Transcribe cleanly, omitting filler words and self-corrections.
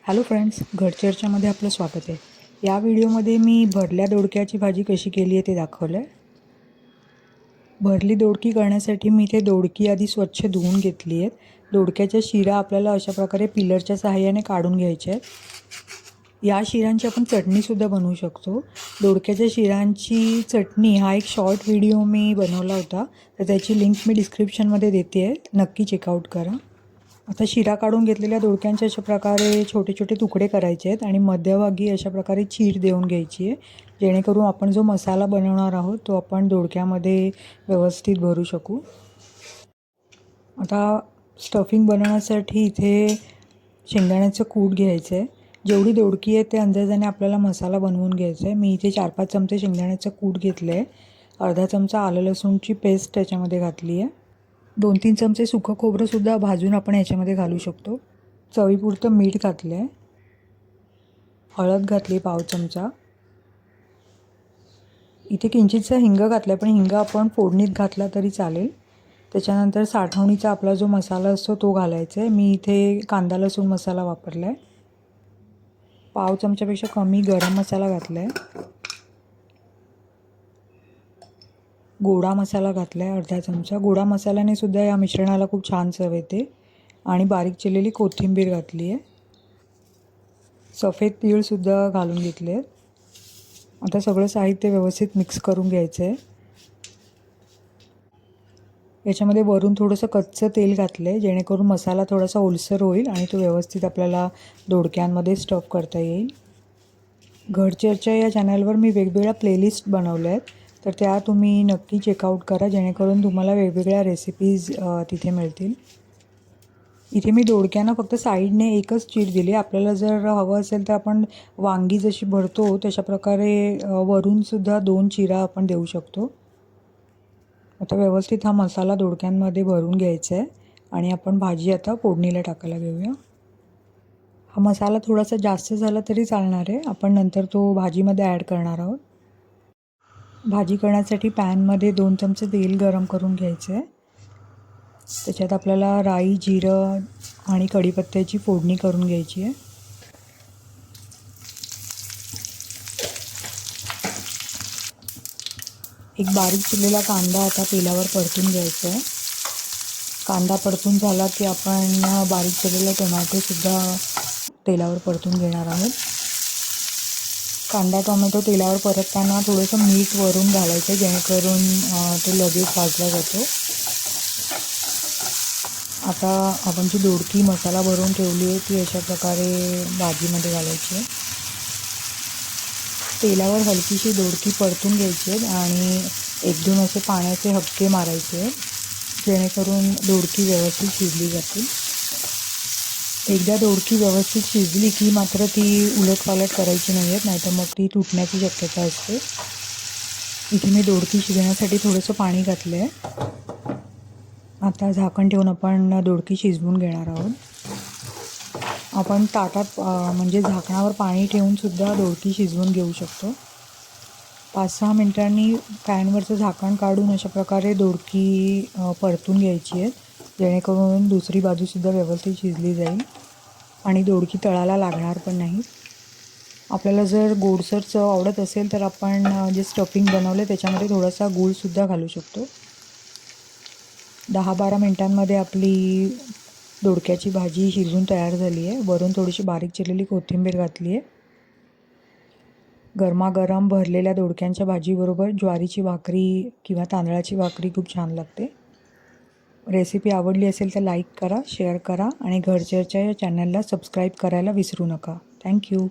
Hello friends, घरचर्चामध्ये आपलं स्वागत आहे. या व्हिडिओमध्ये मी भरल्या दोडक्याची भाजी कशी केली आहे ते दाखवलं आहे. भरली दोडकी करण्यासाठी मी इथे दोडकी आधी स्वच्छ धुवून घेतली आहेत. दोडक्याच्या शिरा आपल्याला अशा प्रकारे पिलरच्या सहाय्याने काढून घ्यायच्या आहेत. या शिरांची आपण चटणीसुद्धा बनवू शकतो. दोडक्याच्या शिरांची चटणी हा एक शॉर्ट व्हिडिओ मी बनवला होता, तर त्याची लिंक मी डिस्क्रिप्शनमध्ये देते आहे, नक्की चेकआउट करा. आता शिरा काढून घेतलेल्या दोडक्यांचे अशा प्रकारे छोटे छोटे तुकडे करायचे आहेत आणि मध्यभागी अशा प्रकारे चीर देऊन घ्यायची आहे, जेणेकरून आपण जो मसाला बनवणार आहोत तो आपण दोडक्यामध्ये व्यवस्थित भरू शकू. आता स्टफिंग बनवण्यासाठी इथे शेंगदाण्याचं कूट घ्यायचं आहे. जेवढी दोडकी आहे त्या अंदाजाने आपल्याला मसाला बनवून घ्यायचा आहे. मी इथे 4-5 चमचे शेंगदाण्याचं कूट घेतलं आहे. अर्धा चमचा आलं लसूणची पेस्ट त्याच्यामध्ये घातली आहे. 2-3 चमचे सुकं खोबरंसुद्धा भाजून आपण याच्यामध्ये घालू शकतो. चवीपुरतं मीठ घातलं आहे. हळद घातली 1/2 चमचा. इथे किंचितसा हिंग घातला आहे, पण हिंग आपण फोडणीत घातला तरी चालेल. त्याच्यानंतर साठवणीचा आपला जो मसाला असतो तो घालायचा आहे. मी इथे कांदा लसूण मसाला वापरला आहे. 1/2 चमच्यापेक्षा कमी गरम मसाला घातला आहे. गोडा मसाला घातला आहे अर्धा चमचा. गोडा मसाल्याने सुद्धा या मिश्रणाला खूप छान चव येते. आणि बारीक चिरलेली कोथिंबीर घातली आहे. सफेद तीळसुद्धा घालून घेतले आहेत. आता सगळं साहित्य व्यवस्थित मिक्स करून घ्यायचं आहे. याच्यामध्ये वरून थोडंसं कच्चं तेल घातलं आहे, जेणेकरून मसाला थोडासा ओलसर होईल आणि तो व्यवस्थित आपल्याला दोडक्यांमध्ये स्टफ करता येईल. घरचर्चा या चॅनलवर मी वेगवेगळ्या प्लेलिस्ट बनवल्या आहेत, तर त्या तुम्ही नक्की चेकआउट करा, जेणेकरून तुम्हाला वेगवेगळ्या रेसिपीज तिथे मिळतील. इथे मी दोडक्यांना फक्त साईडने एकच चीर दिली. आपल्याला जर हवं असेल तर आपण वांगी जशी भरतो तशा प्रकारे वरूनसुद्धा 2 चिरा आपण देऊ शकतो. आता व्यवस्थित हा मसाला दोडक्यांमध्ये भरून घ्यायचा आहे आणि आपण भाजी आता फोडणीला टाकायला घेऊया. हा मसाला थोडासा जास्त झाला तरी चालणार आहे. आपण नंतर तो भाजीमध्ये ॲड करणार आहोत. भाजी करण्यासाठी पॅनमध्ये 2 चमचे तेल गरम करून घ्यायचं आहे. त्याच्यात आपल्याला राई, जिरं आणि कढीपत्त्याची फोडणी करून घ्यायची आहे. एक बारीक चिरलेला कांदा आता तेलावर परतून घ्यायचा आहे. कांदा परतून झाला की आपण बारीक चिरलेला टोमॅटोसुद्धा तेलावर परतून घेणार आहोत. कांदा टोमॅटो तेलावर परतताना थोडंसं मीठ वरून घालायचं, जेणेकरून तो लगेच भाजला जातो. आता आपण जी दोडकी मसाला भरून ठेवली आहे ती अशा प्रकारे भाजीमध्ये घालायची आहे. तेलावर हलकीशी दोडकी परतून घ्यायची आहे आणि 1-2 असे पाण्याचे हबके मारायचे आहेत, जेणेकरून दोडकी व्यवस्थित शिजली जातील. एकदा दोडकी व्यवस्थित शिजली की मात्र ती उलटपालट करायची नाही आहेत, नाहीतर मग ती तुटण्याची शक्यता असते. इथे मी दोडकी शिजण्यासाठी थोडंसं पाणी घातलं आहे. आता झाकण ठेवून आपण दोडकी शिजवून घेणार आहोत. आपण ताटात म्हणजे झाकणावर पाणी ठेवूनसुद्धा दोडकी शिजवून घेऊ शकतो. 5-6 मिनिटांनी पॅनवरचं झाकण काढून अशा प्रकारे दोडकी परतून घ्यायची आहे, जेणेकरून दुसरी बाजूसुद्धा व्यवस्थित शिजली जाईल आणि दोडकी तळाला लागणार पण नाही. आपल्याला जर गोडसर चव आवडत असेल तर आपण जे स्टफिंग बनवलं त्याच्यामध्ये थोडासा गूळसुद्धा घालू शकतो. 10-12 मिनिटांमध्ये आपली दोडक्याची भाजी शिजून तयार झाली आहे. वरून थोडीशी बारीक चिरलेली कोथिंबीर घातली आहे. गरमागरम भरलेल्या दोडक्यांच्या भाजीबरोबर ज्वारीची भाकरी किंवा तांदळाची भाकरी खूप छान लागते. रेसिपी आवडली असेल तर लाईक करा, शेअर करा आणि घरचर्चा या चॅनलला सबस्क्राईब करायला विसरू नका. थँक्यू.